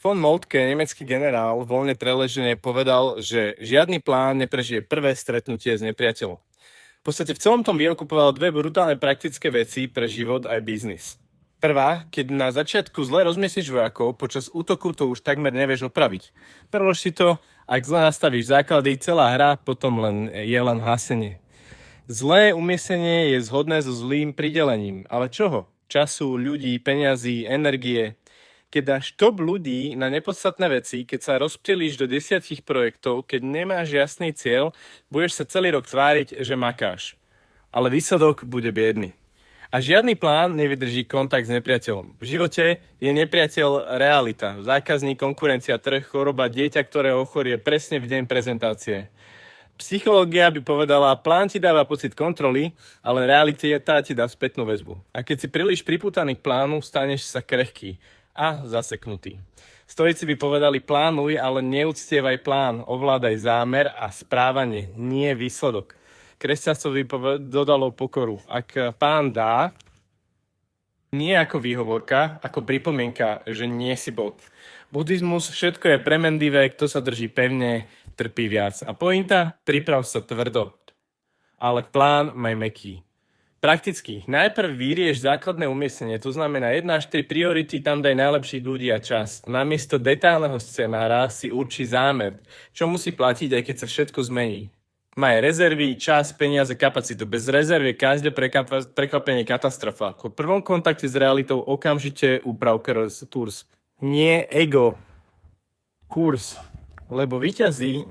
Von Moltke, nemecký generál, voľne preležené povedal, že žiadny plán neprežije prvé stretnutie s nepriateľom. V podstate v celom tom výroku povedal dve brutálne praktické veci pre život aj biznis. Prvá, keď na začiatku zle rozmiestniš vojakov, počas útoku to už takmer nevieš opraviť. Prelož si to, ak zle nastavíš základy, celá hra potom je len hasenie. Zlé umiestnenie je zhodné so zlým pridelením. Ale čoho? Času, ľudí, peňazí, energie. Keď dáš top ľudí na nepodstatné veci, keď sa rozptýliš do 10 projektov, keď nemáš jasný cieľ, budeš sa celý rok tváriť, že makáš. Ale výsledok bude biedný. A žiadny plán nevydrží kontakt s nepriateľom. V živote je nepriateľ realita. Zákazník, konkurencia, trh, choroba, dieťa, ktoré ochorie presne v deň prezentácie. Psychológia by povedala, plán ti dáva pocit kontroly, ale realita ti dá spätnú väzbu. A keď si príliš pripútaný k plánu, staneš sa krehký a zaseknutý. Stoici by povedali, plánuj, ale neúctievaj plán, ovládaj zámer a správanie, nie výsledok. Kresťanstvo by dodalo pokoru. Ak pán dá, nie ako výhovorka, ako pripomienka, že nie si Boh. Buddhizmus, všetko je premenlivé, kto sa drží pevne, trpí viac. A pointa, priprav sa tvrdo, ale plán maj mäkký. Prakticky, najprv vyrieš základné umiestnenie, to znamená 1 až 3 priority, tam daj najlepších ľudí a čas. Namiesto detálneho scenára si určí zámer, čo musí platiť, aj keď sa všetko zmení. Maj rezervy, čas, peniaze, kapacitu. Bez rezervy každé prekvapenie katastrofa. Po prvom kontakte s realitou okamžite uprav kurz. Nie ego. Kurz. Lebo víťazí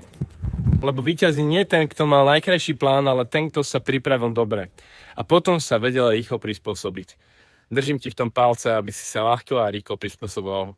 nie ten, kto mal najkrajší plán, ale ten, kto sa pripravil dobre. A potom sa vedel rýchlo prispôsobiť. Držím ti v tom palce, aby si sa ľahko a rýchlo prispôsoboval.